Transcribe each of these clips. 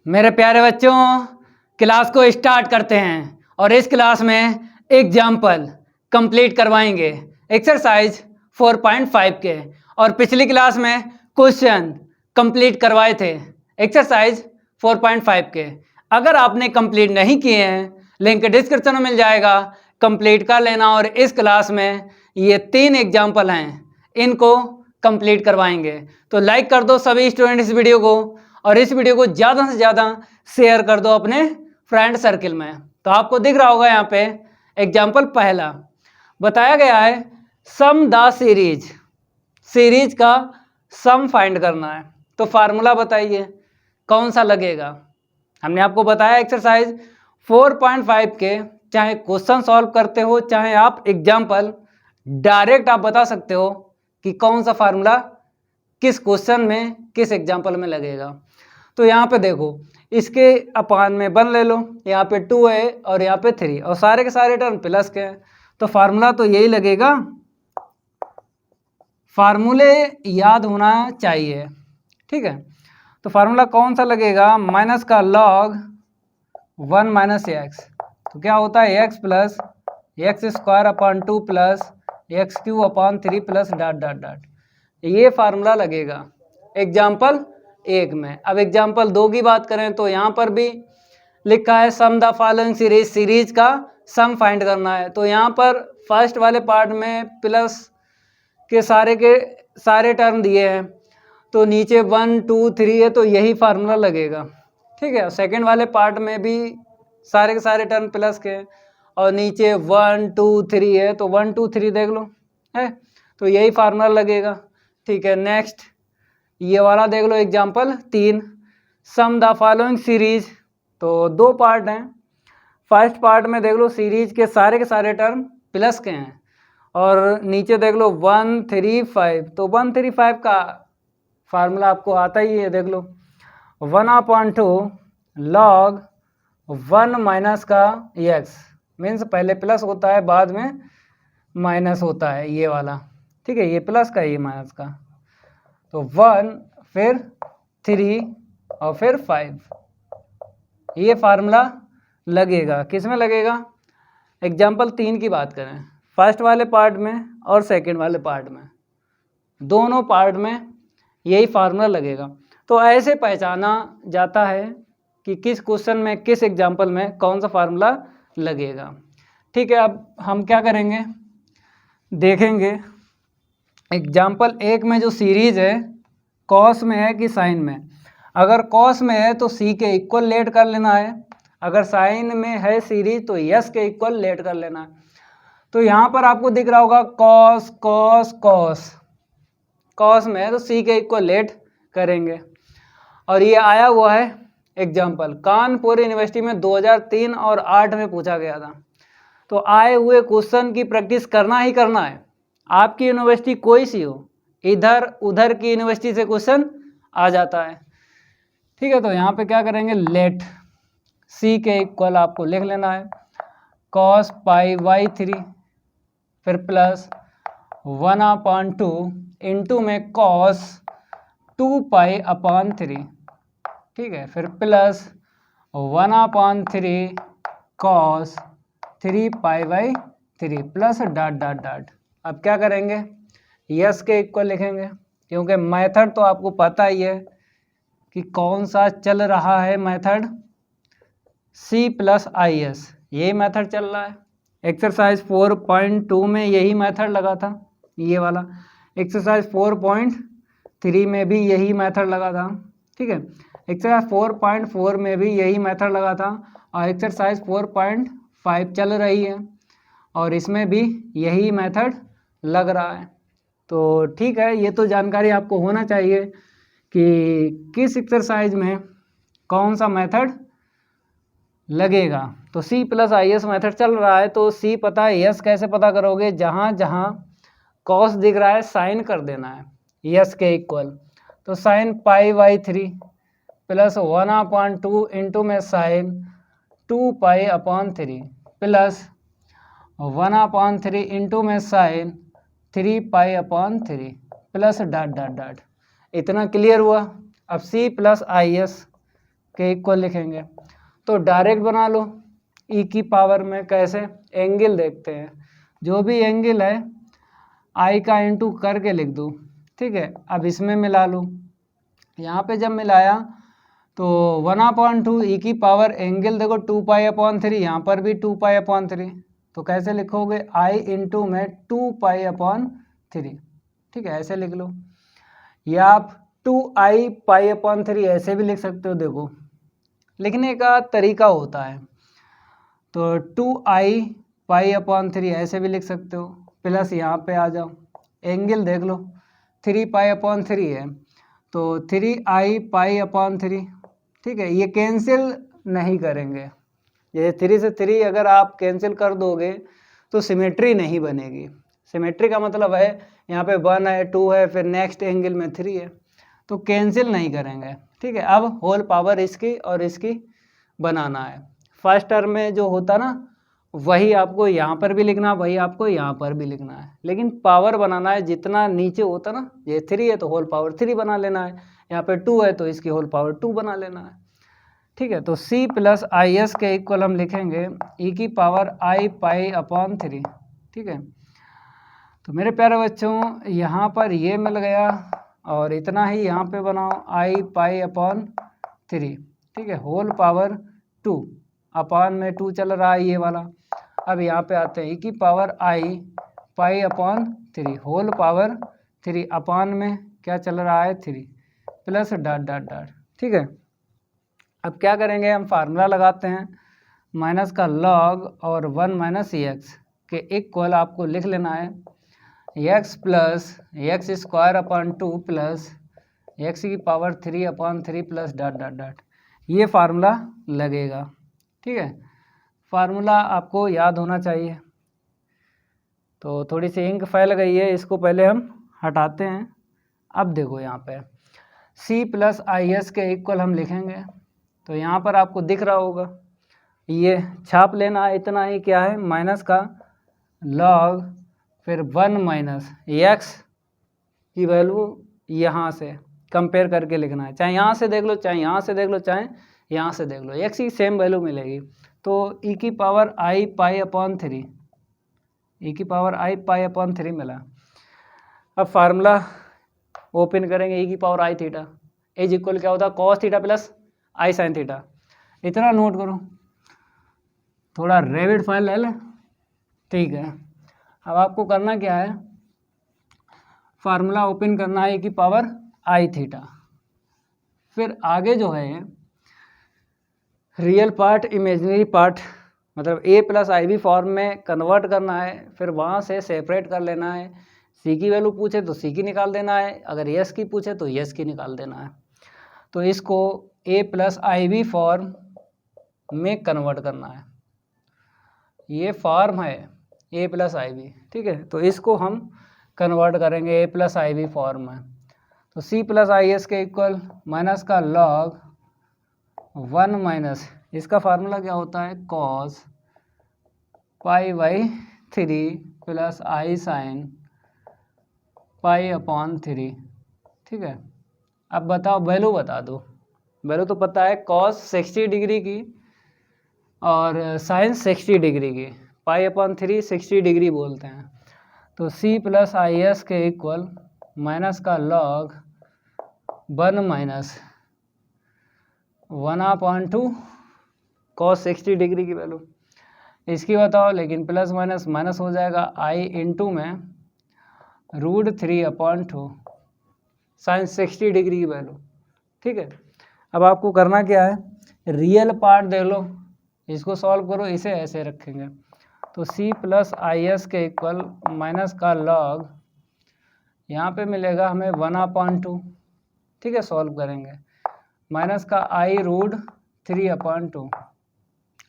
मेरे प्यारे बच्चों, क्लास को स्टार्ट करते हैं और इस क्लास में एग्जाम्पल कंप्लीट करवाएंगे एक्सरसाइज 4.5 के। और पिछली क्लास में क्वेश्चन कंप्लीट करवाए थे एक्सरसाइज 4.5 के। अगर आपने कंप्लीट नहीं किए हैं, लिंक डिस्क्रिप्शन में मिल जाएगा, कंप्लीट कर लेना। और इस क्लास में ये 3 एग्जाम्पल हैं, इनको कंप्लीट करवाएंगे। तो लाइक कर दो सभी स्टूडेंट इस वीडियो को, और इस वीडियो को ज़्यादा से ज़्यादा शेयर कर दो अपने फ्रेंड सर्किल में। तो आपको दिख रहा होगा यहाँ पे एग्जाम्पल पहला बताया गया है, सम द सीरीज का सम फाइंड करना है। तो फार्मूला बताइए कौन सा लगेगा। हमने आपको बताया एक्सरसाइज 4.5 के, चाहे क्वेश्चन सॉल्व करते हो चाहे आप एग्जाम्पल डायरेक्ट आप बता सकते हो कि कौन सा फार्मूला किस क्वेश्चन में किस एग्जाम्पल में लगेगा। तो यहाँ पे देखो, इसके अपान में 1 ले लो, यहाँ पे 2 है और यहाँ पे 3, और सारे के सारे टर्म प्लस के हैं। तो फार्मूला तो यही लगेगा। फार्मूले याद होना चाहिए, ठीक है। तो फार्मूला कौन सा लगेगा, माइनस का लॉग 1 माइनस एक्स। तो क्या होता है, x plus X square upon 2 plus x Q upon 3 plus dot dot dot. ये फार्मूला लगेगा एग्जाम्पल 1 में। अब एग्जाम्पल 2 की बात करें तो यहाँ पर भी लिखा है सम द फॉलोइंग सीरीज का सम फाइंड करना है। तो यहाँ पर फर्स्ट वाले पार्ट में प्लस के सारे टर्म दिए हैं, तो नीचे 1 2 3 है, तो यही फार्मूला लगेगा, ठीक है। सेकंड वाले पार्ट में भी सारे के सारे टर्म प्लस के हैं, और नीचे 1 2 3 है, तो 1 2 3 देख लो है, तो यही फार्मूला लगेगा, ठीक है। नेक्स्ट ये वाला देख लो example 3, sum the following series. तो 2 पार्ट हैं। फर्स्ट पार्ट में देख लो सीरीज के सारे टर्म प्लस के हैं, और नीचे देख लो 1 3 5, तो 1 3 5 का फार्मूला आपको आता ही है, देख लो 1/2 लॉग 1 माइनस का एक्स, मीन्स पहले प्लस होता है बाद में माइनस होता है, ये वाला, ठीक है। ये प्लस का ये माइनस का, तो 1 फिर 3 और फिर 5, ये फार्मूला लगेगा। किस में लगेगा, एग्जाम्पल 3 की बात करें, फर्स्ट वाले पार्ट में और सेकंड वाले पार्ट में, दोनों पार्ट में यही फार्मूला लगेगा। तो ऐसे पहचाना जाता है कि किस क्वेश्चन में किस एग्जाम्पल में कौन सा फार्मूला लगेगा, ठीक है। अब हम क्या करेंगे, देखेंगे एग्जाम्पल 1 में जो सीरीज है कॉस में है कि साइन में। अगर कॉस में है तो सी के इक्वल लेट कर लेना है, अगर साइन में है सीरीज तो यस के इक्वल लेट कर लेना है। तो यहाँ पर आपको दिख रहा होगा कॉस कॉस कॉस, कॉस में है तो सी के इक्वल लेट करेंगे। और ये आया हुआ है एग्जाम्पल कानपुर यूनिवर्सिटी में 2003 और 8 में पूछा गया था। तो आए हुए क्वेश्चन की प्रैक्टिस करना ही करना है। आपकी यूनिवर्सिटी कोई सी हो, इधर उधर की यूनिवर्सिटी से क्वेश्चन आ जाता है, ठीक है। तो यहाँ पे क्या करेंगे, लेट सी के इक्वल आपको लिख लेना है cos π/3, फिर प्लस 1/2 इंटू में cos 2π/3, ठीक है। फिर plus 1/3 cos 3π/3 plus dot dot dot. अब क्या करेंगे, यस के इक्वल लिखेंगे, क्योंकि मेथड तो आपको पता ही है कि कौन सा चल रहा है मेथड, C प्लस IS, यही मेथड चल रहा है। एक्सरसाइज 4.2 में यही मेथड लगा था, ये वाला। एक्सरसाइज 4.3 में भी यही मेथड लगा था, ठीक है। एक्सरसाइज 4.4 में भी यही मेथड लगा था, और एक्सरसाइज 4.5 चल रही है और इसमें भी यही मेथड लग रहा है। तो ठीक है, ये तो जानकारी आपको होना चाहिए कि किस एक्सरसाइज में कौन सा मेथड लगेगा। तो C प्लस IS मेथड चल रहा है, तो C पता है, यस कैसे पता करोगे, जहाँ जहाँ कॉस दिख रहा है साइन कर देना है यस के इक्वल। तो साइन π/3 प्लस 1/2 इंटू में साइन 2π/3 प्लस 1/3 इंटू में sine 3π/3 plus dot dot dot. इतना क्लियर हुआ। अब C प्लस IS के इक्वल लिखेंगे। तो डायरेक्ट बना लो ई की पावर में, कैसे, एंगल देखते हैं, जो भी एंगल है आई का इंटू करके लिख दूँ, ठीक है। अब इसमें मिला लूँ, यहाँ पे जब मिलाया तो 1/2 ई की पावर एंगल देखो 2π/3, यहाँ पर भी 2π/3, तो कैसे लिखोगे, आई इंटू में 2π/3, ठीक है, ऐसे लिख लो। या आप 2i π/3 ऐसे भी लिख सकते हो। देखो लिखने का तरीका होता है, तो 2i π/3 ऐसे भी लिख सकते हो, प्लस यहाँ पे आ जाओ, एंगल देख लो 3π/3 है, तो 3i π/3, ठीक है। ये कैंसिल नहीं करेंगे, ये 3 से 3 अगर आप कैंसिल कर दोगे तो सिमेट्री नहीं बनेगी। सिमेट्री का मतलब है यहाँ पे 1 है, 2 है, फिर नेक्स्ट एंगल में 3 है, तो कैंसिल नहीं करेंगे, ठीक है। अब होल पावर इसकी और इसकी बनाना है। फर्स्ट टर्म में जो होता ना वही आपको यहाँ पर भी लिखना, वही आपको यहाँ पर भी लिखना है, लेकिन पावर बनाना है जितना नीचे होता ना, ये 3 है तो होल पावर 3 बना लेना है, यहाँ पे 2 है तो इसकी होल पावर 2 बना लेना है, ठीक है। तो c प्लस आई एस के इक्वल हम लिखेंगे e की पावर i π/3, ठीक है। तो मेरे प्यारे बच्चों यहाँ पर ये मिल गया, और इतना ही यहाँ पे बनाओ i π/3, ठीक है, होल पावर 2, अपान में 2 चल रहा है ये वाला। अब यहाँ पे आते हैं e की पावर i π/3 होल पावर 3, अपान में क्या चल रहा है 3, प्लस डॉट डॉट डॉट, ठीक है। अब क्या करेंगे, हम फार्मूला लगाते हैं, माइनस का लॉग और 1 माइनस एक्स के इक्वल आपको लिख लेना है x plus X square upon 2 plus X की power 3/3 plus dot dot dot, ये फार्मूला लगेगा, ठीक है। फार्मूला आपको याद होना चाहिए। तो थोड़ी सी इंक फैल गई है, इसको पहले हम हटाते हैं। अब देखो यहाँ पे c प्लस आई एस के इक्वल हम लिखेंगे, तो यहाँ पर आपको दिख रहा होगा, ये छाप लेना है, इतना ही क्या है, माइनस का लॉग, फिर 1 माइनस एक्स की वैल्यू यहाँ से कंपेयर करके लिखना है, चाहे यहाँ से देख लो, चाहे यहाँ से देख लो, चाहे यहाँ से देख लो, एक्स की सेम वैल्यू मिलेगी। तो e की पावर i π/3, e की पावर i π/3 मिला। अब फार्मूला ओपन करेंगे, e की power i theta is equal क्या होता है, cos theta plus i sin theta. इतना नोट करो, थोड़ा रैपिड फाइल ले लें, ठीक है। अब आपको करना क्या है, फार्मूला ओपन करना है e की पावर i थीटा, फिर आगे जो है रियल पार्ट इमेजिनरी पार्ट मतलब a plus i b form में कन्वर्ट करना है, फिर वहाँ से सेपरेट कर लेना है। c की वैल्यू पूछे तो c की निकाल देना है, अगर s की पूछे तो s की निकाल देना है। तो इसको a plus i b form में कन्वर्ट करना है, ये फॉर्म है a प्लस आई बी, ठीक है। तो इसको हम कन्वर्ट करेंगे a plus i b form में। तो c प्लस आई एस के इक्वल माइनस का लॉग 1 माइनस इसका फार्मूला क्या होता है, cos π/3 प्लस i sin π/3, ठीक है। अब बताओ वैल्यू बता दो, वैल्यू तो पता है, cos 60 डिग्री की और sin 60 डिग्री की, π/3 60 डिग्री बोलते हैं। तो c प्लस आई एस के इक्वल माइनस का लॉग 1 माइनस 1/2 cos 60 डिग्री की वैल्यू, इसकी बताओ, लेकिन प्लस माइनस माइनस हो जाएगा, i इंटू में √3/2 sin 60 डिग्री की वैल्यू, ठीक है। अब आपको करना क्या है, रियल पार्ट देख लो, इसको सॉल्व करो, इसे ऐसे रखेंगे। तो c प्लस आई एस के इक्वल माइनस का लॉग, यहाँ पे मिलेगा हमें 1/2, ठीक है, सॉल्व करेंगे, माइनस का i√3/2।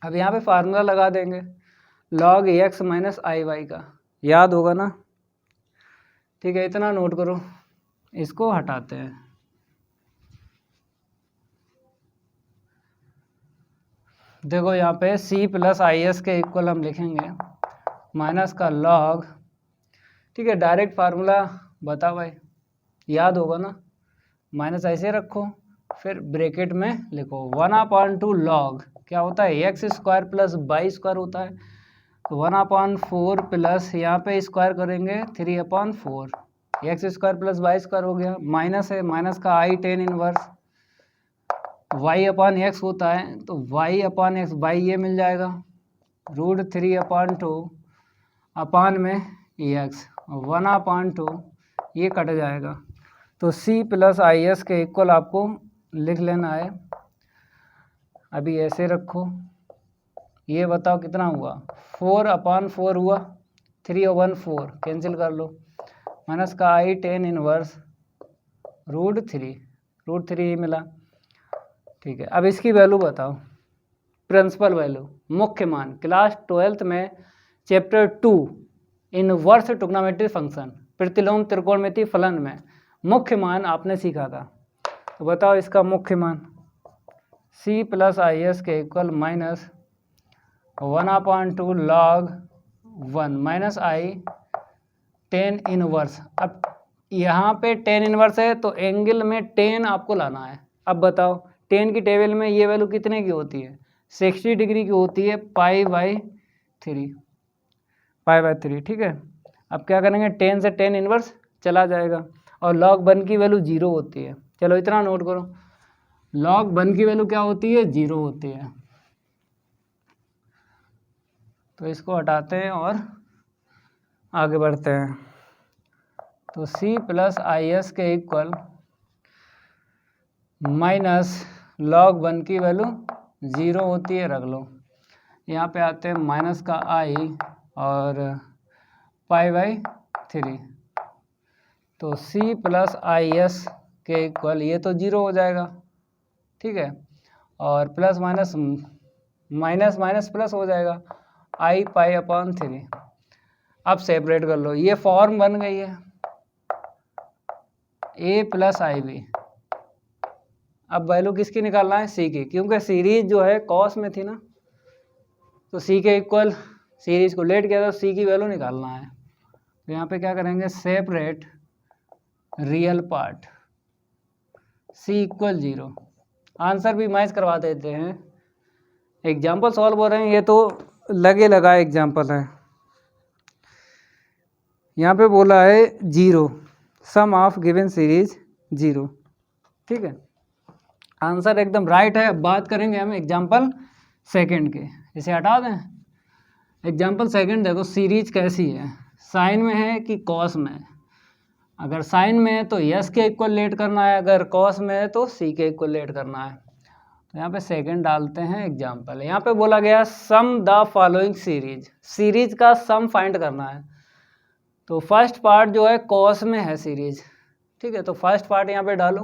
अब यहाँ पे फार्मूला लगा देंगे log x minus i Y का, याद होगा ना, ठीक है। इतना नोट करो, इसको हटाते हैं। देखो यहाँ पे c प्लस आई एस के इक्वल हम लिखेंगे माइनस का log, ठीक है, डायरेक्ट फार्मूला बता भाई, याद होगा ना, माइनस ऐसे रखो फिर ब्रैकेट में लिखो 1/2 लॉग क्या होता है x square plus y square होता है, तो 1/4 प्लस यहाँ पे स्क्वायर करेंगे 3/4 x square plus y square हो गया, माइनस है माइनस का आई टेन इनवर्स y/x होता है, तो y/x वाई ये मिल जाएगा √3/2 अपान में x 1/2 ये कट जाएगा, तो c प्लस आई एस के इक्वल आपको लिख लेना है। अभी ऐसे रखो, ये बताओ कितना हुआ 4/4 हुआ 3/4 कैंसिल कर लो, माइनस का आई टेन इनवर्स √3 ही मिला। ठीक है, अब इसकी वैल्यू बताओ, प्रिंसिपल वैल्यू मुख्य मान क्लास 12th में चैप्टर 2 इनवर्स ट्रिग्नोमेट्री फंक्शन प्रतिलोम त्रिकोणमिति फलन में मुख्य मान आपने सीखा था, तो बताओ इसका मुख्य मान c प्लस आई एस के equal minus 1/2 log 1 minus i tan inverse. अब यहाँ पे टेन इनवर्स है तो एंगल में टेन आपको लाना है। अब बताओ टेन की टेबल में ये वैल्यू कितने की होती है 60 डिग्री की होती है पाई बाई थ्री। ठीक है, अब क्या करेंगे टेन से टेन इनवर्स चला जाएगा और log 1 की वैल्यू 0 होती है। चलो इतना नोट करो, log 1 की वैल्यू क्या होती है 0 होती है। तो इसको हटाते हैं और आगे बढ़ते हैं, तो c प्लस आई एस के इक्वल माइनस log 1 की वैल्यू 0 होती है, रख लो। यहाँ पे आते हैं माइनस का i और पाई/3, तो c प्लस आई एस के इक्वल ये तो 0 हो जाएगा। ठीक है, और plus minus minus minus plus हो जाएगा i पाई/3। अब सेपरेट कर लो, ये फॉर्म बन गई है a प्लस आई बी। अब वैल्यू किसकी निकालना है c की, क्योंकि सीरीज जो है कॉस में थी ना, तो c के इक्वल सीरीज को लेट किया था, c की वैल्यू निकालना है। तो यहाँ पे क्या करेंगे separate real part c equal 0। Answer भी मैच करवा देते हैं, एग्जाम्पल सॉल्व हो रहे हैं, ये तो लगे लगा एग्जाम्पल है। यहाँ पे बोला है 0 सम ऑफ गिवन सीरीज 0। ठीक है, आंसर एकदम राइट है। अब बात करेंगे हम एग्जाम्पल सेकंड के, इसे हटा दें। एग्जाम्पल सेकंड देखो, सीरीज कैसी है, साइन में है कि कॉस में है। अगर साइन में है तो यस के इक्वल लेट करना है, अगर कॉस में है तो सी के इक्वल लेट करना है। तो यहाँ पे सेकंड डालते हैं एग्जाम्पल। यहाँ पे बोला गया सम द फॉलोइंग सीरीज, सीरीज का सम फाइंड करना है। तो फर्स्ट पार्ट जो है कॉस में है सीरीज। ठीक है, तो फर्स्ट पार्ट यहाँ पे डालो,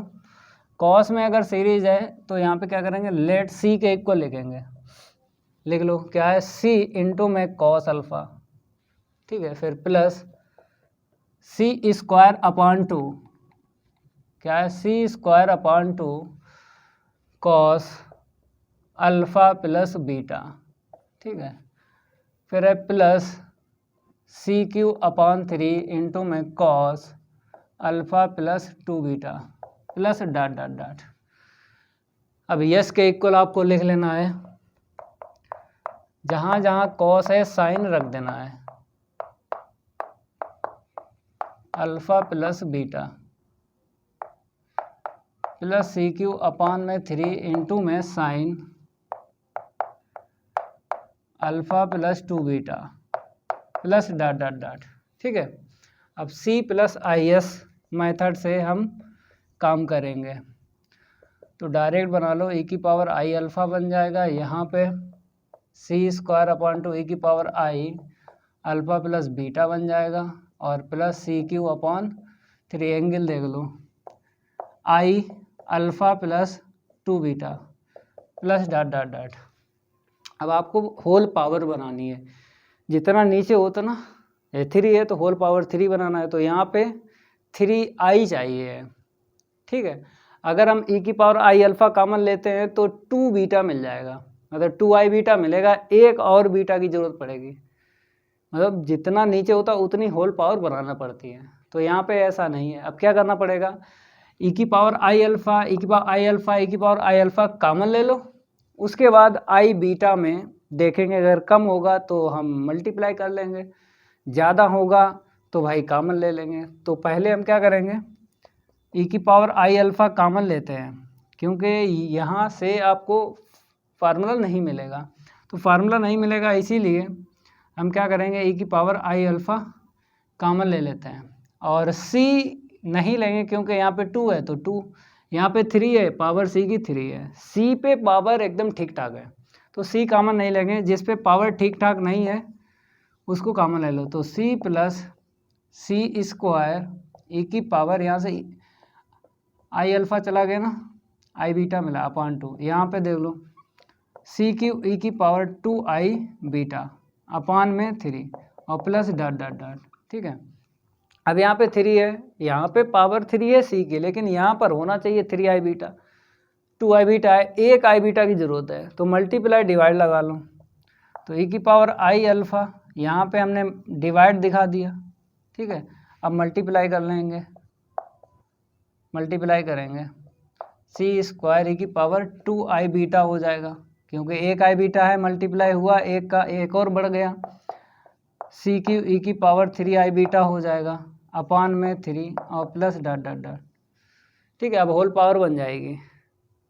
कॉस में अगर सीरीज है तो यहाँ पे क्या करेंगे लेट सी के इक्वल लिखेंगे, लिख लो क्या है सी इंटू में कॉस अल्फा। ठीक है, फिर प्लस सी स्क्वायर अपॉन 2, क्या है C square upon 2 cos alpha plus beta. ठीक है, फिर है plus C Q upon 3 into में cos alpha plus 2 beta plus dot dot dot. अब यस के इक्वल आपको लिख लेना है, जहाँ जहाँ कॉस है साइन रख देना है, alpha plus beta plus C Q upon में 3 इंटू में sine alpha plus 2 beta plus dot dot dot. ठीक है, अब c plus i s method से हम काम करेंगे, तो डायरेक्ट बना लो, e की पावर आई अल्फ़ा बन जाएगा, यहाँ पे सी स्क्वायर अपॉन 2 e की पावर आई अल्फ़ा प्लस बीटा बन जाएगा, और plus C Q upon 3 angle देख लो आई alpha plus 2 beta plus dot dot dot. अब आपको होल पावर बनानी है, जितना नीचे होता ना 3 है तो होल पावर 3 बनाना है, तो यहाँ पे 3i चाहिए। ठीक है, अगर हम e की पावर आई अल्फ़ा कॉमन लेते हैं तो 2 बीटा मिल जाएगा, मतलब 2i बीटा मिलेगा, एक और बीटा की ज़रूरत पड़ेगी। मतलब जितना नीचे होता उतनी होल पावर बनाना पड़ती है, तो यहाँ पे ऐसा नहीं है। अब क्या करना पड़ेगा, ई की पावर आई अल्फ़ा, ई की पावर आई अल्फ़ा, ई की पावर आई अल्फ़ा कॉमन ले लो। उसके बाद आई बीटा में देखेंगे, अगर कम होगा तो हम मल्टीप्लाई कर लेंगे, ज़्यादा होगा तो भाई कॉमन ले लेंगे। तो पहले हम क्या करेंगे, ई की पावर आई अल्फ़ा कॉमन लेते हैं, क्योंकि यहाँ से आपको फार्मूला नहीं मिलेगा। तो फार्मूला नहीं मिलेगा, इसीलिए हम क्या करेंगे, ई की पावर आई अल्फ़ा कॉमन ले लेते हैं। और सी नहीं लेंगे क्योंकि यहाँ पे 2 है, तो 2, यहाँ पे 3 है, पावर सी की 3 है, सी पे पावर एकदम ठीक ठाक है, तो सी कॉमन नहीं लेंगे। जिस पे पावर ठीक ठाक नहीं है उसको कॉमन ले लो। तो सी प्लस सी स्क्वायर ई की पावर, यहाँ से आई अल्फ़ा चला गया ना, आई बीटा मिला अपॉन 2, यहाँ पे देख लो सी की ई की पावर 2 आई बीटा अपॉन में 3 और प्लस डॉट डॉट डॉट। ठीक है, अब यहाँ पे 3 है, यहाँ पे पावर 3 है सी की, लेकिन यहाँ पर होना चाहिए 3 आई बीटा, 2 आई बीटा है, एक आई बीटा की ज़रूरत है, तो मल्टीप्लाई डिवाइड लगा लो। तो ई की पावर आई अल्फ़ा, यहाँ पे हमने डिवाइड दिखा दिया। ठीक है, अब मल्टीप्लाई कर लेंगे, मल्टीप्लाई करेंगे, सी स्क्वायर ई की पावर 2 आई बीटा हो जाएगा, क्योंकि एक आई बीटा है, मल्टीप्लाई हुआ, एक का एक और बढ़ गया, सी की ई की पावर 3 आई बीटा हो जाएगा अपॉन में 3 और प्लस डॉट डॉट डॉट। ठीक है, अब होल पावर बन जाएगी।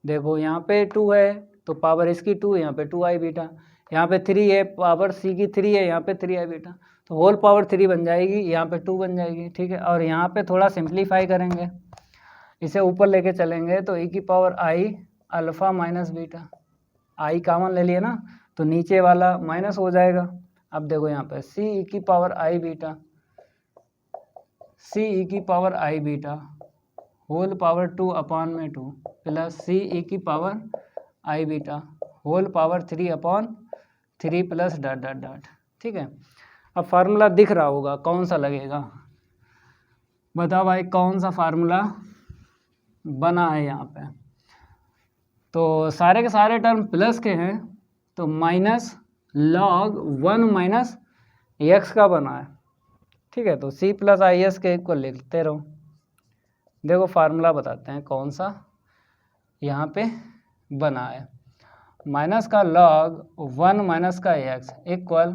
देखो यहाँ पे 2 है तो पावर इसकी 2, यहाँ पे 2 आई बीटा, यहाँ पे 3 है, पावर सी की 3 है, यहाँ पे 3 आई बीटा, तो होल पावर 3 बन जाएगी, यहाँ पे 2 बन जाएगी। ठीक है, और यहाँ पे थोड़ा सिंप्लीफाई करेंगे, इसे ऊपर लेके चलेंगे, तो ई की पावर आई अल्फ़ा माइनस बीटा, आई कॉमन ले लिया ना, तो नीचे वाला माइनस हो जाएगा। अब देखो यहाँ पे सी ई की power I beta, C E की power I beta whole power 2 upon में 2 प्लस सी ई की power I beta whole power 3 upon 3 plus dot dot dot. ठीक है, अब फार्मूला दिख रहा होगा, कौन सा लगेगा, बताओ भाई कौन सा फार्मूला बना है यहाँ पे। तो सारे के सारे टर्म प्लस के हैं, तो माइनस लॉग 1 माइनस एक्स का बना है। ठीक है, तो सी प्लस आई एस के को लिखते रहो। देखो फार्मूला बताते हैं कौन सा यहाँ पे बना है, माइनस का लॉग 1 माइनस का एक्स इक्वल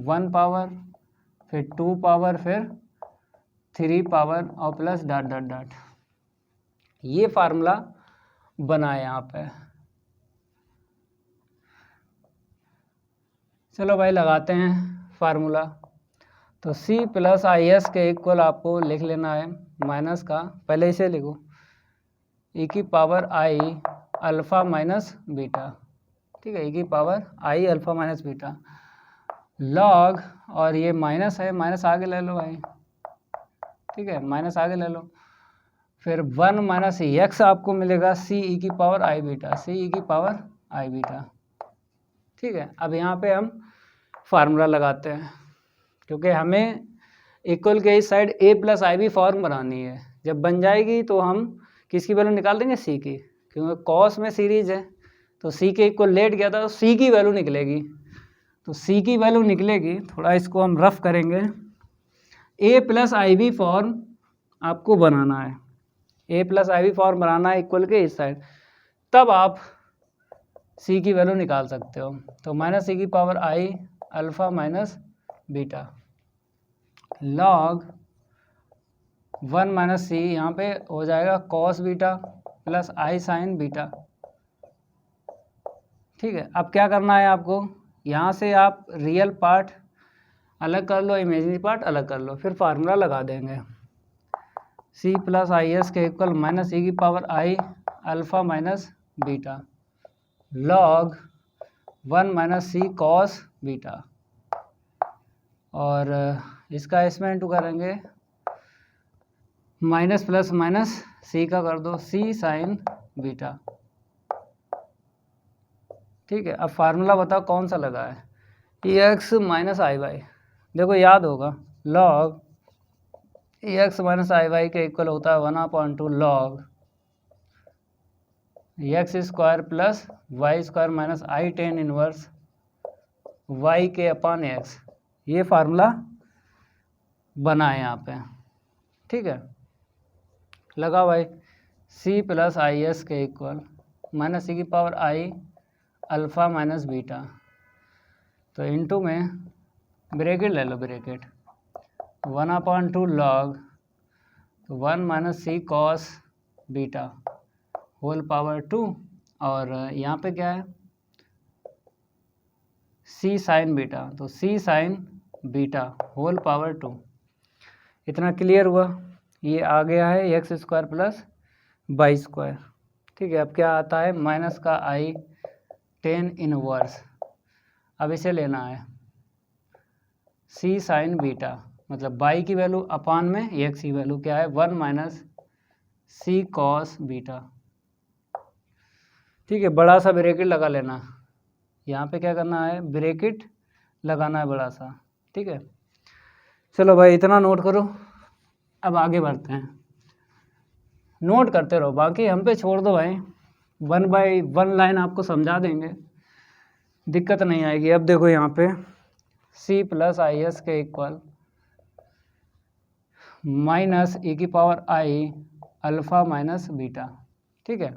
1 पावर फिर 2 पावर फिर 3 पावर और प्लस डॉट डॉट डॉट, ये फार्मूला बना है यहाँ पे। चलो भाई लगाते हैं फार्मूला। तो c प्लस आई एस के इक्वल आपको लिख लेना है, माइनस का पहले इसे लिखो, e की पावर आई अल्फ़ा माइनस बीटा। ठीक है, e की पावर आई अल्फ़ा माइनस बीटा लॉग, और ये माइनस है, माइनस आगे ले लो भाई। ठीक है, माइनस आगे ले लो, फिर 1 माइनस एक्स आपको मिलेगा सी ई की power I beta, C E की पावर आई बीटा। ठीक है, अब यहाँ पे हम फार्मूला लगाते हैं, क्योंकि हमें इक्वल के इस side A plus i b form बनानी है। जब बन जाएगी तो हम किसकी वैल्यू निकाल देंगे, सी की, क्योंकि कॉस में सीरीज है, तो सी के इक्वल लेट गया था तो सी की वैल्यू निकलेगी। तो सी की वैल्यू निकलेगी, थोड़ा इसको हम रफ करेंगे, ए प्लस आई बी फॉर्म आपको बनाना है, ए प्लस आई बी फॉर्म बनाना है इक्वल के इस साइड, तब आप सी की वैल्यू निकाल सकते हो। तो माइनस सी की पावर आई alpha minus beta log 1 minus C, यहाँ पे हो जाएगा कॉस बीटा प्लस आई साइन बीटा। ठीक है, अब क्या करना है आपको, यहाँ से आप रियल पार्ट अलग कर लो, इमेजिनरी पार्ट अलग कर लो, फिर फार्मूला लगा देंगे, सी प्लस आई एस के इक्वल माइनस सी की पावर आई alpha minus beta log 1 minus c cos beta, और इसका इसमें इंटू करेंगे, माइनस प्लस माइनस सी का कर दो सी साइन बीटा। ठीक है, अब फार्मूला बताओ कौन सा लगा है, e x minus i y, देखो याद होगा log e x minus i y के इक्वल होता है 1/2 log x square plus y square minus i tan inverse y के अपॉन एक्स, ये फार्मूला बना है यहाँ पे। ठीक है, लगा भाई। सी प्लस आई एस के इक्वल माइनस सी की पावर आई अल्फ़ा माइनस बीटा, तो इनटू में ब्रैकेट ले लो, bracket 1/2 log 1 minus c cos beta whole power 2, और यहाँ पे क्या है सी साइन बीटा, तो c sine beta whole power 2। इतना क्लियर हुआ। ये आ गया है x square plus y square. ठीक है, अब क्या आता है माइनस का आई टेन इनवर्स। अब इसे लेना है सी साइन बीटा, मतलब बाई की वैल्यू अपान में एक्स की वैल्यू क्या है 1 माइनस सी कॉस बीटा। ठीक है, बड़ा सा ब्रैकेट लगा लेना, यहाँ पे क्या करना है ब्रैकेट लगाना है बड़ा सा। ठीक है, चलो भाई इतना नोट करो। अब आगे बढ़ते हैं, नोट करते रहो, बाकी हम पे छोड़ दो भाई, 1 बाई 1 लाइन आपको समझा देंगे, दिक्कत नहीं आएगी। अब देखो यहाँ पे सी प्लस आई एस के इक्वल माइनस ई की पावर आई अल्फ़ा माइनस बीटा। ठीक है,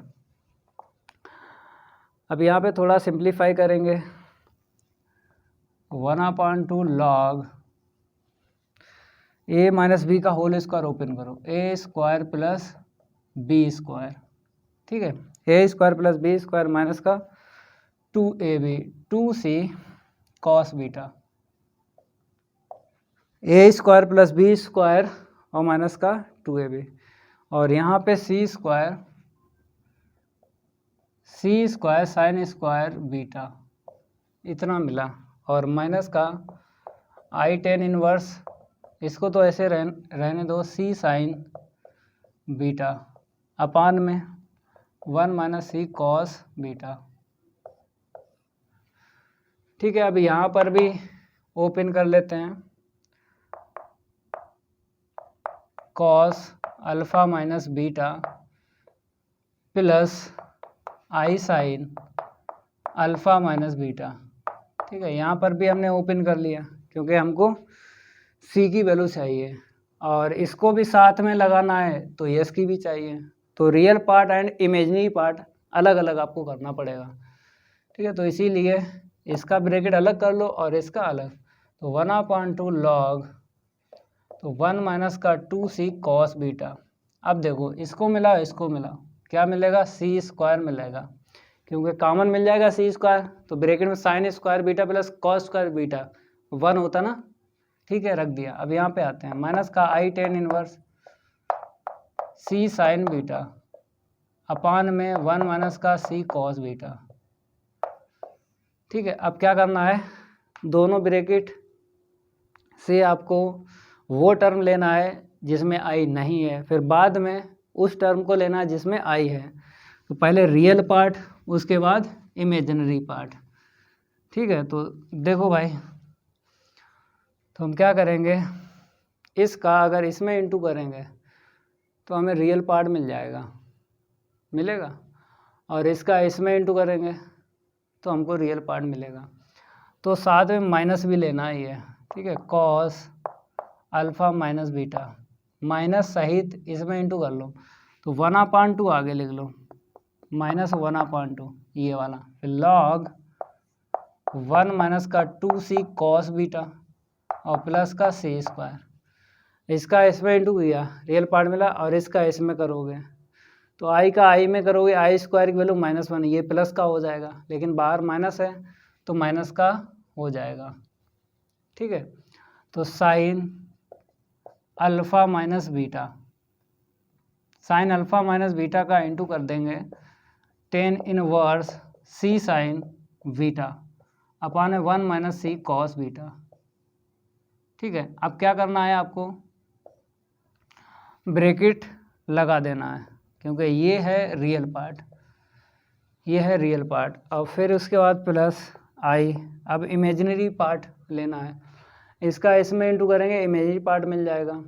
अब यहाँ पे थोड़ा सिंप्लीफाई करेंगे, 1/2 लॉग ए माइनस बी का होल स्क्वायर ओपन करो, a square plus b square. ठीक है, a square plus b square minus का 2ab 2c cos beta, a square plus b square और माइनस का 2ab, और यहाँ पे c square sine square beta इतना मिला, और माइनस का आई टेन इनवर्स, इसको तो ऐसे रहने दो सी साइन बीटा अपान में 1 माइनस सी कॉस बीटा। ठीक है, अब यहाँ पर भी ओपन कर लेते हैं, cos alpha minus beta plus आई साइन अल्फ़ा माइनस बीटा। ठीक है, यहाँ पर भी हमने ओपन कर लिया क्योंकि हमको सी की वैल्यू चाहिए, और इसको भी साथ में लगाना है तो यस की भी चाहिए, तो real part and imaginary part अलग अलग आपको करना पड़ेगा। ठीक है, तो इसीलिए इसका ब्रैकेट अलग कर लो और इसका अलग, तो 1/2 लॉग, तो 1 माइनस का 2c कॉस बीटा। अब देखो इसको मिला, इसको मिला, क्या मिलेगा सी स्क्वायर मिलेगा, क्योंकि कॉमन मिल जाएगा सी स्क्वायर, तो ब्रैकेट में sine square beta plus cos square beta 1 होता ना। ठीक है, रख दिया। अब यहाँ पे आते हैं, माइनस का i tan inverse C sine beta upon में 1 माइनस का सी कॉस बीटा। ठीक है, अब क्या करना है, दोनों ब्रैकेट से आपको वो टर्म लेना है जिसमें आई नहीं है, फिर बाद में उस टर्म को लेना है जिसमें आई है। तो पहले रियल पार्ट, उसके बाद इमेजिनरी पार्ट। ठीक है, तो देखो भाई, तो हम क्या करेंगे, इसका अगर इसमें इंटू करेंगे तो हमें रियल पार्ट मिल जाएगा, मिलेगा, और इसका इसमें इंटू करेंगे तो हमको रियल पार्ट मिलेगा। तो साथ में माइनस भी लेना ही है। ठीक है, cos alpha minus beta, minus सहित इसमें इंटू कर लो, तो 1/2 आगे लिख लो, माइनस 1/2 ये वाला, फिर लॉग 1 माइनस का 2c कॉस बीटा और प्लस का सी स्क्वायर। इसका इसमें इंटू किया, रियल पार्ट मिला, और इसका इसमें करोगे तो आई का आई में करोगे, आई स्क्वायर की वैल्यू -1, ये प्लस का हो जाएगा, लेकिन बाहर माइनस है तो माइनस का हो जाएगा। ठीक है, तो sign alpha minus beta, sign alpha minus beta का इंटू कर देंगे tan inverse C sine beta अपान 1 माइनस सी कॉस बीटा। ठीक है, अब क्या करना है आपको, ब्रैकेट लगा देना है, क्योंकि ये है रियल पार्ट, ये है रियल पार्ट, और फिर उसके बाद प्लस आई। अब इमेजिनरी पार्ट लेना है, इसका इसमें इंटू करेंगे इमेजिनरी पार्ट मिल जाएगा,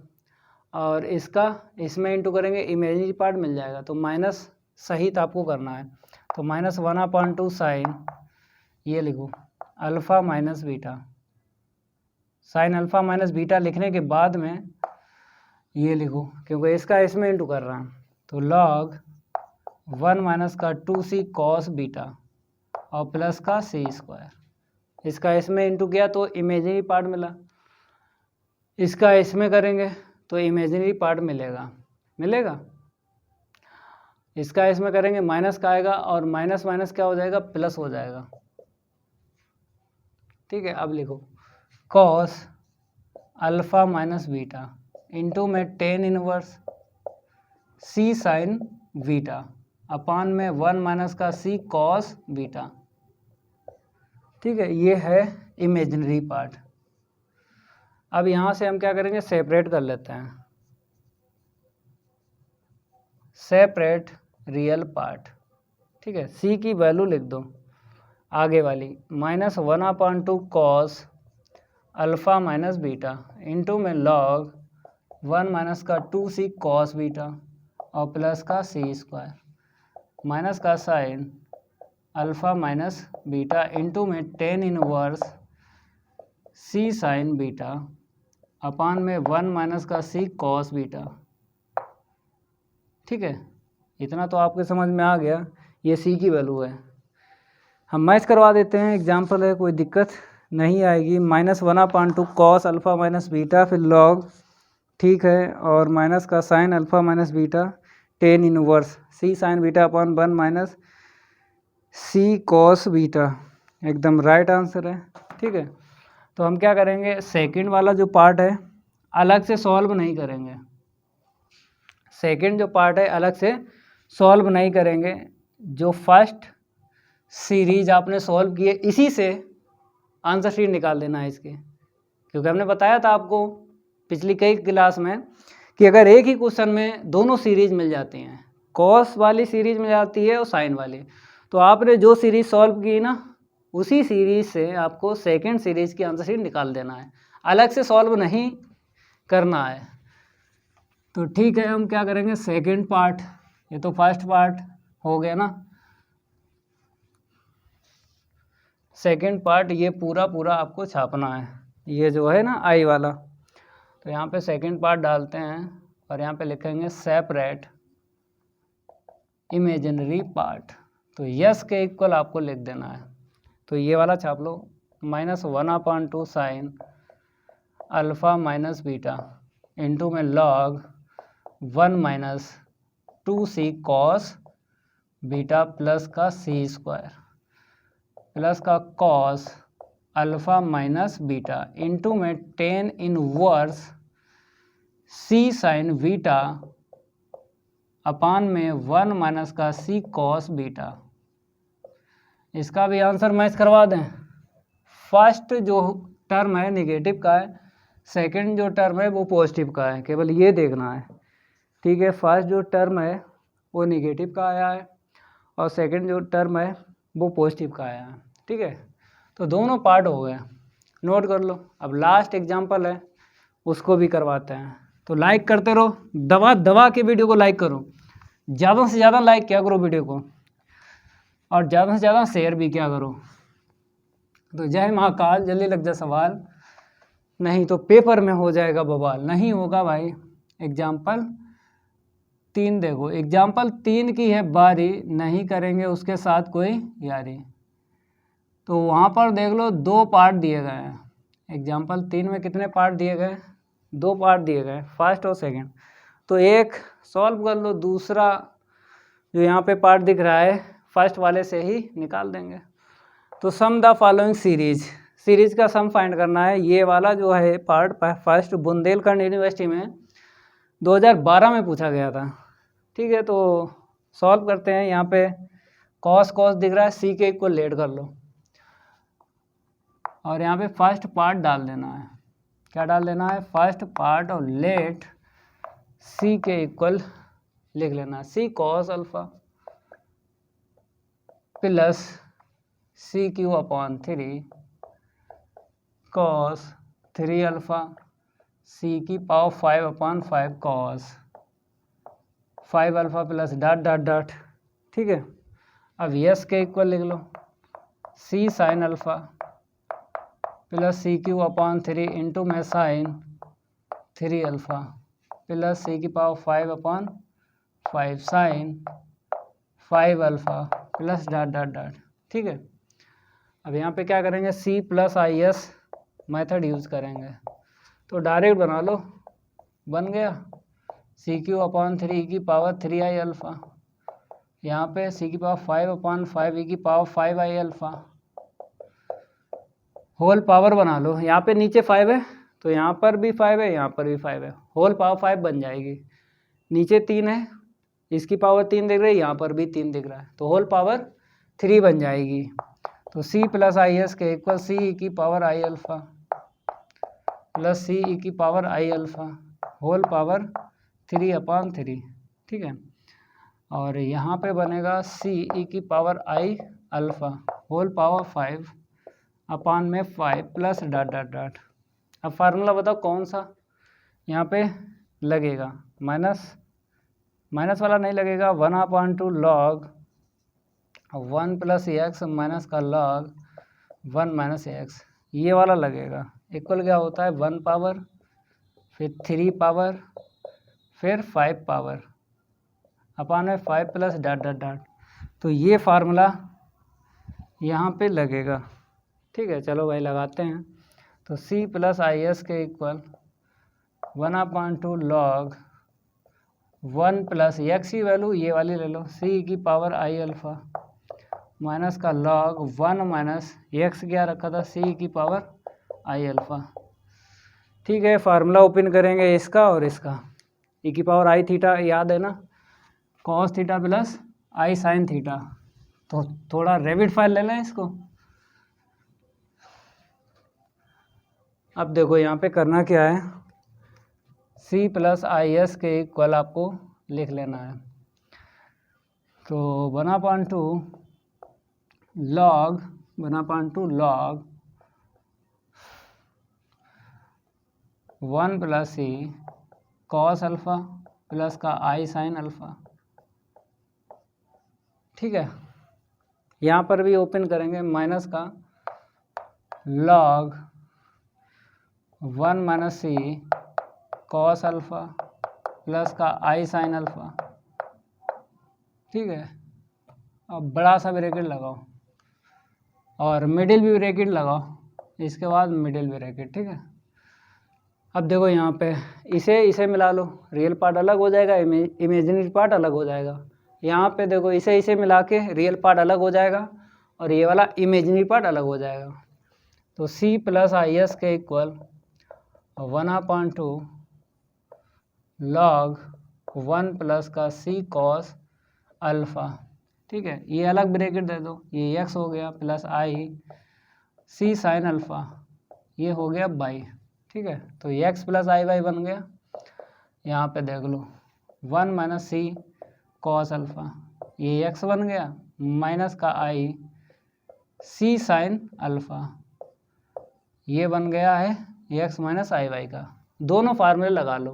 और इसका इसमें इंटू करेंगे इमेजिनरी पार्ट मिल जाएगा, तो माइनस सहित आपको करना है, तो माइनस 1/2 साइन, ये लिखो alpha minus beta, sign alpha minus beta लिखने के बाद में ये लिखो, क्योंकि इसका इसमें इंटू कर रहा है, तो लॉग 1 माइनस का 2c कॉस बीटा और प्लस का c स्क्वायर। इसका इसमें इंटू किया तो इमेजिनरी पार्ट मिला, इसका इसमें करेंगे तो इमेजिनरी पार्ट मिलेगा। इसका इसमें करेंगे माइनस का आएगा और माइनस माइनस क्या हो जाएगा, प्लस हो जाएगा। ठीक है, अब लिखो cos alpha minus beta into में tan inverse c sine beta upon में 1 माइनस का c कॉस बीटा। ठीक है, ये है इमेजिनरी पार्ट। अब यहाँ से हम क्या करेंगे, सेपरेट कर लेते हैं, सेपरेट रियल पार्ट। ठीक है, c की वैल्यू लिख दो आगे वाली, -1/2 cos alpha minus beta into में लॉग 1 माइनस का 2c कॉस बीटा और प्लस का c स्क्वायर माइनस का sine alpha minus beta into में tan inverse c sine beta upon में 1 माइनस का c कॉस बीटा। ठीक है, इतना तो आपके समझ में आ गया, ये c की वैल्यू है। हम मैच करवा देते हैं, एग्जाम्पल है, कोई दिक्कत नहीं आएगी। -1/2 कॉस अल्फ़ा माइनस बीटा फिर लॉग, ठीक है, और माइनस का sine alpha minus beta ten inverse c sine beta upon 1 minus c cos beta, एकदम राइट आंसर है। ठीक है, तो हम क्या करेंगे, सेकंड वाला जो पार्ट है अलग से सॉल्व नहीं करेंगे, सेकंड जो पार्ट है अलग से सॉल्व नहीं करेंगे। जो फर्स्ट सीरीज आपने सॉल्व किए इसी से आंसर शीट निकाल देना है इसके, क्योंकि हमने बताया था आपको पिछली कई क्लास में कि अगर एक ही क्वेश्चन में दोनों सीरीज मिल जाती हैं, कॉस वाली सीरीज मिल जाती है और साइन वाली, तो आपने जो सीरीज सॉल्व की ना उसी सीरीज से आपको सेकंड सीरीज की आंसर शीट निकाल देना है, अलग से सॉल्व नहीं करना है। तो ठीक है, हम क्या करेंगे, सेकंड पार्ट, ये तो फर्स्ट पार्ट हो गया ना, सेकंड पार्ट ये पूरा आपको छापना है, ये जो है ना आई वाला। तो यहाँ पे सेकंड पार्ट डालते हैं और यहाँ पे लिखेंगे सेपरेट इमेजिनरी पार्ट, तो यस के इक्वल आपको लिख देना है। तो ये वाला छाप लो, -1/2 sine alpha minus beta into में log 1 minus 2c cos beta plus का c स्क्वायर प्लस का cos alpha minus beta into में tan inverse c sine beta upon में 1 माइनस का c कॉस बीटा। इसका भी आंसर मैच करवा दें। फर्स्ट जो टर्म है नेगेटिव का है, सेकंड जो टर्म है वो पॉजिटिव का है, केवल ये देखना है। ठीक है, फर्स्ट जो टर्म है वो नेगेटिव का आया है और सेकंड जो टर्म है वो पॉजिटिव का आया है। ठीक है, तो दोनों पार्ट हो गए, नोट कर लो। अब लास्ट एग्जांपल है, उसको भी करवाते हैं। तो लाइक करते रहो, दबा के वीडियो को लाइक करो, ज़्यादा से ज़्यादा लाइक क्या करो वीडियो को, और ज़्यादा से ज़्यादा शेयर भी क्या करो। तो जय महाकाल, जल्दी लग जा सवाल, नहीं तो पेपर में हो जाएगा बवाल। नहीं होगा भाई। एग्जाम्पल 3 देखो, एग्जाम्पल 3 की है बारी, नहीं करेंगे उसके साथ कोई यारी। तो वहाँ पर देख लो 2 पार्ट दिए गए हैं। एग्जाम्पल 3 में कितने पार्ट दिए गए, 2 पार्ट दिए गए, फर्स्ट और सेकंड। तो एक सॉल्व कर लो, दूसरा जो यहाँ पे पार्ट दिख रहा है फर्स्ट वाले से ही निकाल देंगे। तो सम द फॉलोइंग सीरीज का सम फाइंड करना है। ये वाला जो है पार्ट फर्स्ट बुंदेलखंड यूनिवर्सिटी में 2012 में पूछा गया था। ठीक है, तो सॉल्व करते हैं। यहाँ पे कॉस दिख रहा है, सी के इक्वल लेट कर लो और यहाँ पे फर्स्ट पार्ट डाल देना है। क्या डाल देना है, फर्स्ट पार्ट, और लेट सी के इक्वल लिख लेना, c cos alpha plus C Q upon 3 cos 3 alpha c की power 5/5 cos 5 alpha plus dot dot dot. ठीक है, अब यस के इक्वल लिख लो, c sine alpha plus C Q upon 3 into में साइन 3 अल्फा प्लस सी की power 5/5 sine 5 alpha plus dot dot dot. ठीक है, अब यहाँ पे क्या करेंगे, C plus i s method use करेंगे। तो डायरेक्ट बना लो, बन गया CQ/3 की पावर 3i अल्फ़ा, यहाँ पे C की पावर 5/5 की power 5i alpha whole power बना लो। यहाँ पे नीचे 5 है तो यहाँ पर भी 5 है, यहाँ पर भी 5 है, होल पावर 5 बन जाएगी। नीचे 3 है, इसकी पावर 3 दिख रही है, यहाँ पर भी 3 दिख रहा है, तो होल पावर 3 बन जाएगी। तो C प्लस आई एस के इक्वल C e की पावर आई अल्फ़ा प्लस C e की पावर आई अल्फ़ा होल पावर 3/3। ठीक है, और यहाँ पे बनेगा C e की पावर आई alpha whole power 5/5 plus dot dot dot. अब फार्मूला बताओ कौन सा यहाँ पे लगेगा, माइनस वाला नहीं लगेगा, 1/2 log 1 प्लस एक्स माइनस का log 1 माइनस एक्स, ये वाला लगेगा। इक्वल क्या होता है, 1 पावर फिर 3 पावर फिर 5 पावर अपान में 5 प्लस डॉट डॉट डॉट। तो ये फार्मूला यहाँ पे लगेगा। ठीक है, चलो भाई लगाते हैं। तो C प्लस आई एस के इक्वल 1/2 log 1 प्लस एक्स की वैल्यू ये वाली ले लो, C की पावर आई अल्फ़ा माइनस का log 1 माइनस एक्स क्या रखा था, C की पावर आई अल्फ़ा। ठीक है, फार्मूला ओपन करेंगे इसका और इसका, e की पावर आई थीटा याद है ना, कॉस थीटा प्लस आई साइन थीटा। तो थोड़ा रेविड फाइल ले लें इसको। अब देखो यहाँ पे करना क्या है, C प्लस आई एस के इक्वल आपको लिख लेना है। तो 1/2 log 1 plus C cos alpha plus का आई साइन अल्फ़ा। ठीक है, यहाँ पर भी ओपन करेंगे, माइनस का log 1 minus C cos alpha plus का आई साइन अल्फ़ा। ठीक है, अब बड़ा सा ब्रैकेट लगाओ और मिडिल भी ब्रैकेट लगाओ, इसके बाद मिडिल ब्रैकेट। ठीक है, अब देखो यहाँ पे इसे मिला लो, रियल पार्ट अलग हो जाएगा, इमेजिनरी पार्ट अलग हो जाएगा। यहाँ पे देखो इसे मिला के रियल पार्ट अलग हो जाएगा और ये वाला इमेजिनरी पार्ट अलग हो जाएगा। तो C प्लस आई एस के इक्वल 1/2 log 1 प्लस का C कॉस अल्फ़ा। ठीक है, ये अलग ब्रैकेट दे दो, ये x हो गया प्लस आई C साइन अल्फ़ा, ये हो गया बाई। ठीक है, तो x प्लस आई वाई बन गया। यहाँ पे देख लो 1 माइनस C कॉस अल्फ़ा, ये x बन गया माइनस का आई C साइन अल्फ़ा, ये बन गया है x माइनस आई वाई का। दोनों फार्मूले लगा लो।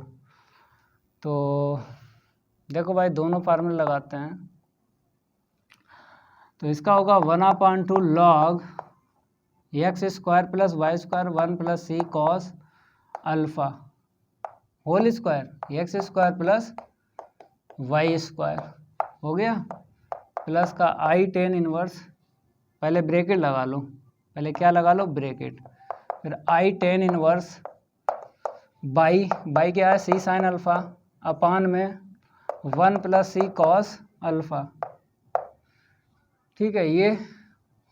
तो देखो भाई दोनों फार्मूले लगाते हैं, तो इसका होगा 1/2 log x square plus y square 1 plus C cos alpha whole square x square plus y square हो गया, प्लस का आई टेन इनवर्स, पहले ब्रैकेट लगा लो, पहले क्या लगा लो, ब्रैकेट, फिर आई टेन इनवर्स बाई क्या है, C साइन अल्फ़ा अपान में 1 प्लस C कॉस अल्फ़ा। ठीक है, ये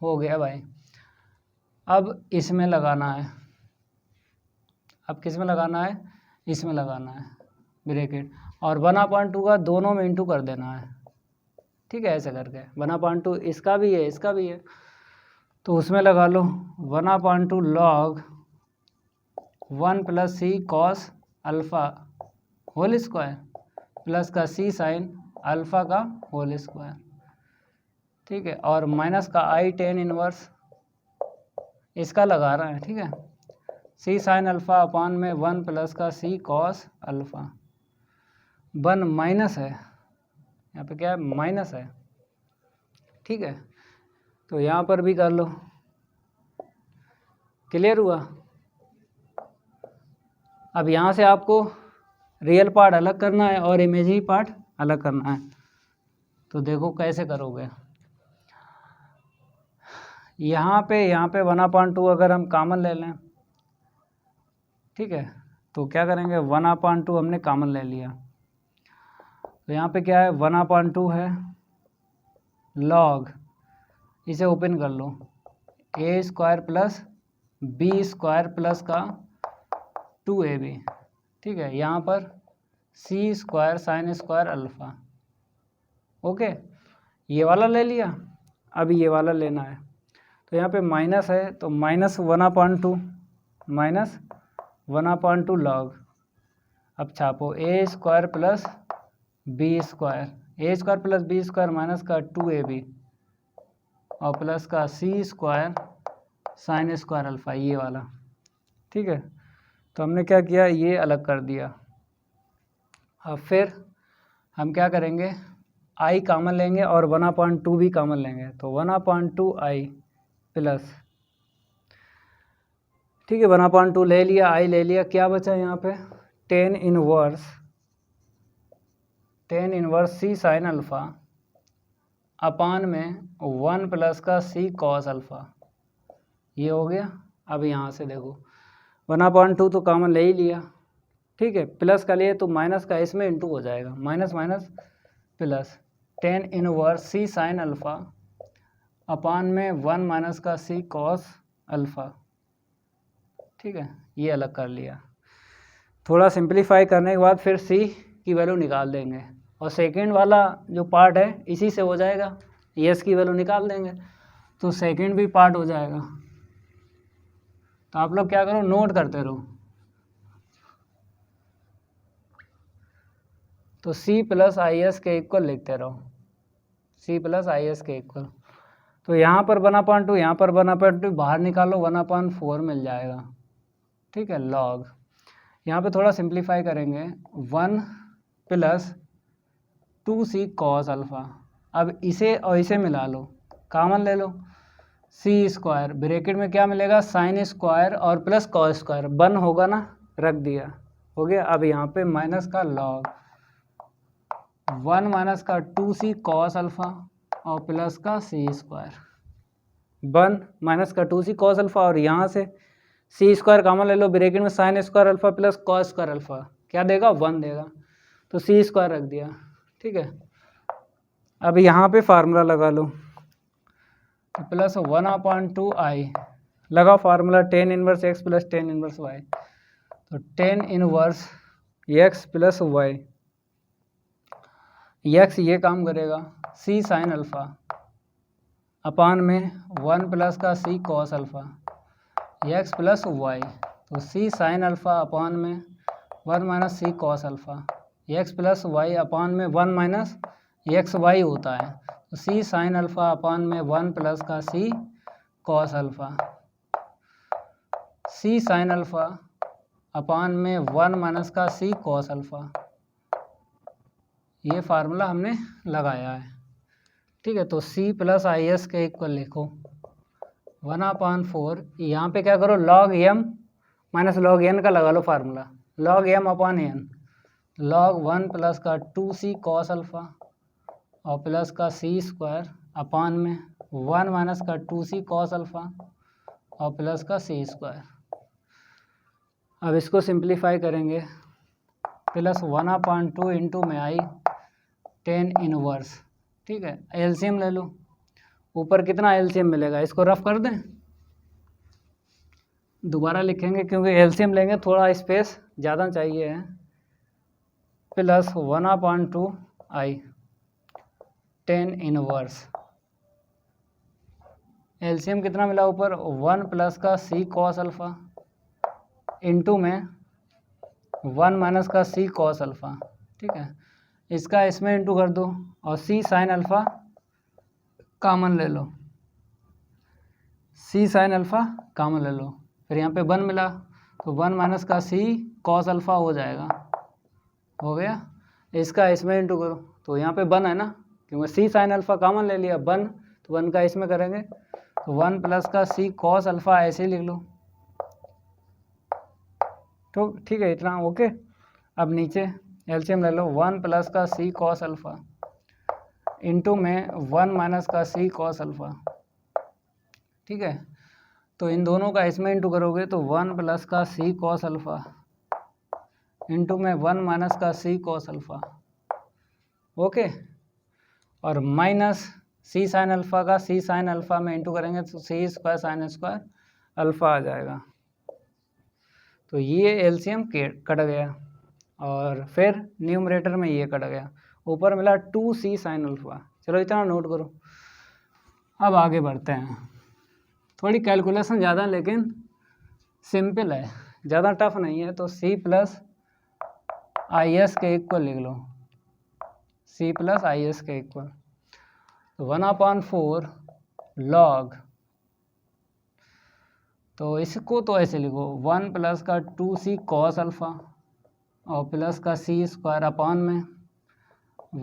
हो गया भाई। अब इसमें लगाना है, अब किस में लगाना है, इसमें लगाना है ब्रैकेट, और 1/2 का दोनों में इंटू कर देना है। ठीक है, ऐसे करके 1/2 इसका भी है इसका भी है, तो उसमें लगा लो 1/2 log 1 plus C cos alpha whole square plus का C साइन अल्फ़ा का होल स्क्वायर। ठीक है, और माइनस का आई टेन इनवर्स इसका लगा रहा है। ठीक है, C साइन अल्फ़ा अपान में 1 प्लस का C कॉस अल्फ़ा, 1 माइनस है, यहाँ पे क्या है, माइनस है। ठीक है, तो यहाँ पर भी कर लो, क्लियर हुआ। अब यहाँ से आपको रियल पार्ट अलग करना है और इमेजिनरी पार्ट अलग करना है। तो देखो कैसे करोगे। यहाँ पे 1/2 अगर हम कॉमन ले लें, ठीक है, तो क्या करेंगे 1/2 हमने कॉमन ले लिया, तो यहाँ पे क्या है 1/2 है लॉग, इसे ओपन कर लो, a² प्लस b² प्लस का 2ab, ठीक है, यहाँ पर c² sin² अल्फ़ा। ओके, ये वाला ले लिया, अब ये वाला लेना है, तो यहाँ पे माइनस है तो -1/2 -1/2 लॉग, अब छापो a² plus b², a² plus b² minus का 2ab और प्लस का c² sin² अल्फ़ा, ये वाला, ठीक है। तो हमने क्या किया, ये अलग कर दिया। अब फिर हम क्या करेंगे, i कॉमन लेंगे और 1/2 भी कॉमन लेंगे, तो 1/2 i प्लस, ठीक है, 1/2 ले लिया, i ले लिया, क्या बचा यहाँ पे tan inverse c sin alpha upon में 1 प्लस का c cos अल्फ़ा, ये हो गया। अब यहाँ से देखो 1/2 तो कॉमन ले ही लिया, ठीक है, प्लस का लिए तो माइनस का इसमें इंटू हो जाएगा, minus minus plus tan inverse c sin alpha upon में 1 माइनस का c cos अल्फ़ा, ठीक है, ये अलग कर लिया। थोड़ा सिंप्लीफाई करने के बाद फिर c की वैल्यू निकाल देंगे और सेकंड वाला जो पार्ट है इसी से हो जाएगा, s की वैल्यू निकाल देंगे तो सेकंड भी पार्ट हो जाएगा। तो आप लोग क्या करो, नोट करते रहो, तो c प्लस is के इक्वल लिखते रहो, c प्लस is के इक्वल, तो यहाँ पर 1/2, यहाँ पर 1/2, बाहर निकालो 1/4 मिल जाएगा, ठीक है, लॉग, यहाँ पे थोड़ा सिंप्लीफाई करेंगे 1 प्लस 2c cos अल्फ़ा, अब इसे और इसे मिला लो, कॉमन ले लो, c² ब्रैकेट में क्या मिलेगा sin² और प्लस cos², 1 होगा ना, रख दिया, हो गया। अब यहाँ पे माइनस का लॉग 1 माइनस का 2c cos अल्फ़ा और प्लस का c², 1 माइनस का 2c cos अल्फ़ा और यहाँ से c² कॉमन ले लो, ब्रैकेट में sin² alpha plus cos² alpha, क्या देगा 1 देगा, तो c² रख दिया, ठीक है। अब यहाँ पे फार्मूला लगा लो, तो प्लस 1/2 i लगाओ formula, tan inverse x plus tan inverse y, तो tan inverse x plus y, x ये काम करेगा c sin अल्फ़ा अपान में 1 प्लस का c cos alpha, x plus y, तो c sin अल्फ़ा अपान में 1 minus c cos alpha, x plus y अपान में 1 minus x Y होता है, तो c sin अल्फ़ा अपान में 1 प्लस का c cos alpha, c sin alpha upon में 1 minus का c cos अल्फ़ा, ये फार्मूला हमने लगाया है, ठीक है। तो c प्लस is के इक्वल लिखो 1/4, यहाँ पे क्या करो log m minus log n का लगा लो formula, log m upon n, log 1 plus का 2c cos अल्फ़ा और प्लस का c² अपान में 1 माइनस का 2c cos अल्फ़ा और प्लस का c²। अब इसको सिंप्लीफाई करेंगे, प्लस 1/2 इंटू में आई tan इनवर्स, ठीक है, एलसीएम ले लो, ऊपर कितना एलसीएम मिलेगा, इसको रफ कर दें, दोबारा लिखेंगे क्योंकि एलसीएम लेंगे थोड़ा स्पेस ज़्यादा चाहिए है, प्लस 1/2 आई tan इनवर्स, एलसीएम कितना मिला ऊपर 1 प्लस का c cos अल्फ़ा इंटू में 1 माइनस का c cos अल्फ़ा, ठीक है, इसका इसमें इंटू कर दो और c sin अल्फ़ा कॉमन ले लो, c sin अल्फ़ा कॉमन ले लो, फिर यहाँ पे 1 मिला तो 1 माइनस का c cos अल्फ़ा हो जाएगा, हो गया, इसका इसमें इंटू करो, तो यहाँ पे 1 है ना, क्योंकि c sin अल्फ़ा कॉमन ले लिया 1, तो 1 का इसमें करेंगे तो 1 प्लस का c cos अल्फ़ा ऐसे ही लिख लो, तो ठीक है, इतना ओके। अब नीचे एलसीएम ले लो 1 प्लस का c cos अल्फ़ा इंटू में 1 माइनस का सी कॉस अल्फ़ा, ठीक है। तो इन दोनों का इसमें इंटू करोगे तो 1 प्लस का सी कॉस अल्फ़ा इंटू में 1 माइनस का सी कॉस अल्फ़ा, ओके। और माइनस सी साइन अल्फ़ा का सी साइन अल्फ़ा में इंटू करेंगे तो सी स्क्वायर साइन स्क्वायर अल्फ़ा आ जाएगा। तो ये एलसीएम कट गया और फिर न्यूमरेटर में ये कट गया, ऊपर मिला 2c साइन अल्फ़ा। चलो इतना नोट करो। अब आगे बढ़ते हैं। थोड़ी कैलकुलेशन ज़्यादा लेकिन सिंपल है, ज़्यादा टफ नहीं है। तो c प्लस आई एस के इक्वल लिख लो, c प्लस आई एस के इक्वल। तो 1/4 लॉग, तो इसको तो ऐसे लिखो 1 प्लस का 2c कॉस अल्फ़ा और प्लस का सी स्क्वायर अपॉन में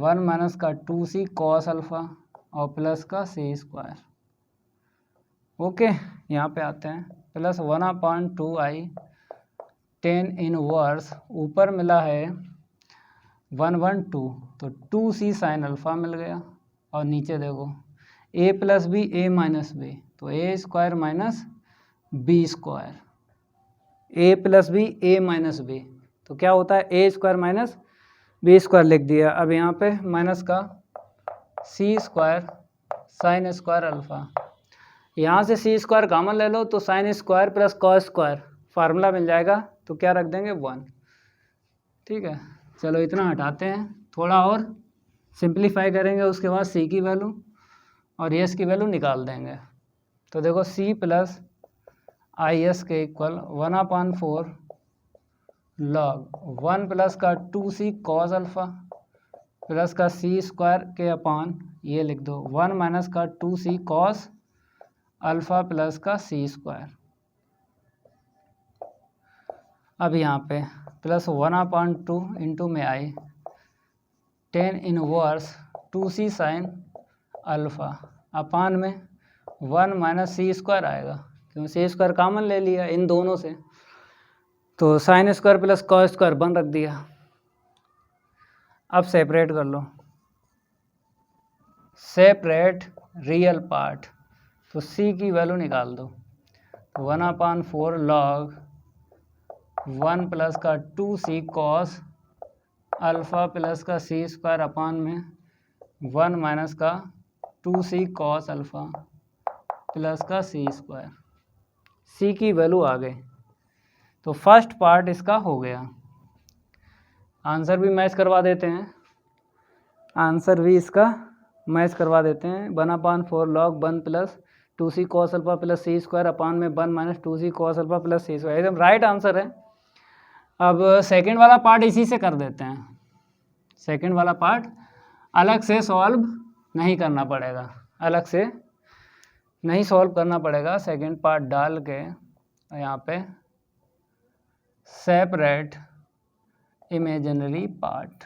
1 माइनस का 2c कॉस अल्फ़ा और प्लस का सी स्क्वायर, ओके। यहाँ पे आते हैं प्लस 1/2i 10 इनवर्स, ऊपर मिला है 1/2 तो 2c साइन अल्फ़ा मिल गया। और नीचे देखो a plus b a minus b, तो a square minus b square, a plus b a minus b, तो क्या होता है a square minus b square लिख दिया। अब यहाँ पे माइनस का c square sine square alpha, यहाँ से सी स्क्वायर कॉमन ले लो तो sine square plus cos square formula मिल जाएगा, तो क्या रख देंगे 1, ठीक है। चलो इतना हटाते हैं, थोड़ा और सिंप्लीफाई करेंगे, उसके बाद सी की वैल्यू और एस की वैल्यू निकाल देंगे। तो देखो सी प्लस आई एस के इक्वल 1/4 लॉग 1 प्लस का 2c कॉस अल्फ़ा प्लस का सी स्क्वायर के अपान ये लिख दो 1 माइनस का 2c कॉस अल्फ़ा प्लस का सी स्क्वायर। अब यहाँ पे प्लस 1/2 इंटू में आई 10 inverse 2c sine alpha upon में 1 माइनस सी स्क्वायर आएगा, क्योंकि सी स्क्वायर कॉमन ले लिया इन दोनों से, तो sine square plus cos square बन रख दिया। अब सेपरेट कर लो, सेपरेट रियल पार्ट, तो c की वैल्यू निकाल दो 1/4 लॉग 1 प्लस का 2c कॉस अल्फ़ा प्लस का सी स्क्वायर अपान में 1 माइनस का 2c कॉस अल्फ़ा प्लस का सी स्क्वायर। c की वैल्यू आ गई, तो फर्स्ट पार्ट इसका हो गया। आंसर भी मैच करवा देते हैं, आंसर भी इसका मैच करवा देते हैं। 1/4 log 1 plus 2c cos alpha plus c square upon में 1 minus 2c cos alpha plus c square, एकदम राइट आंसर है। अब सेकंड वाला पार्ट इसी से कर देते हैं। सेकंड वाला पार्ट अलग से सॉल्व नहीं करना पड़ेगा, अलग से नहीं सॉल्व करना पड़ेगा। सेकंड पार्ट डाल के यहाँ पे सेपरेट इमेजिनरी पार्ट,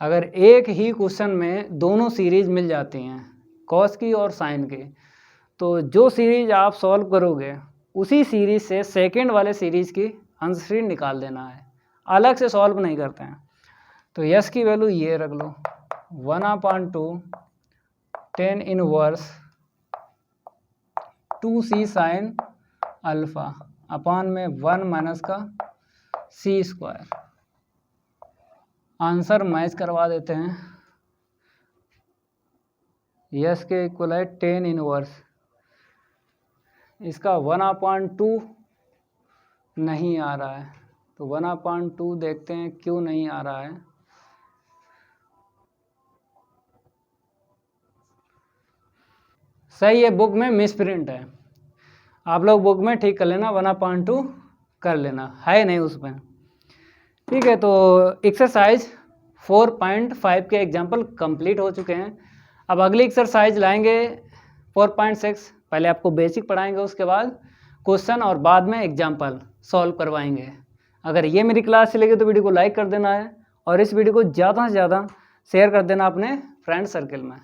अगर एक ही क्वेश्चन में दोनों सीरीज मिल जाती हैं कॉस की और साइन की, तो जो सीरीज आप सॉल्व करोगे उसी सीरीज से सेकंड वाले सीरीज की आंसर निकाल देना है, अलग से सॉल्व नहीं करते हैं। तो यस की वैल्यू ये रख लो 1/2 10 inverse 2c sine alpha upon में 1 माइनस का सी स्क्वायर। आंसर मैच करवा देते हैं, यस के इक्वल है 10 इनवर्स, इसका 1/2 नहीं आ रहा है, तो 1/2 देखते हैं क्यों नहीं आ रहा है। सही है, बुक में मिस प्रिंट है, आप लोग बुक में ठीक कर लेना, 1/2 कर लेना, है नहीं उसमें, ठीक है। तो एक्सरसाइज 4.5 के एग्जाम्पल कंप्लीट हो चुके हैं। अब अगली एक्सरसाइज लाएंगे 4.6, पहले आपको बेसिक पढ़ाएंगे, उसके बाद क्वेश्चन और बाद में एग्जाम्पल सॉल्व करवाएंगे। अगर ये मेरी क्लास अच्छी लगी तो वीडियो को लाइक कर देना है और इस वीडियो को ज़्यादा से ज़्यादा शेयर कर देना अपने फ्रेंड सर्कल में।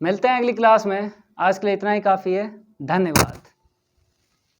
मिलते हैं अगली क्लास में, आज के लिए इतना ही काफ़ी है, धन्यवाद।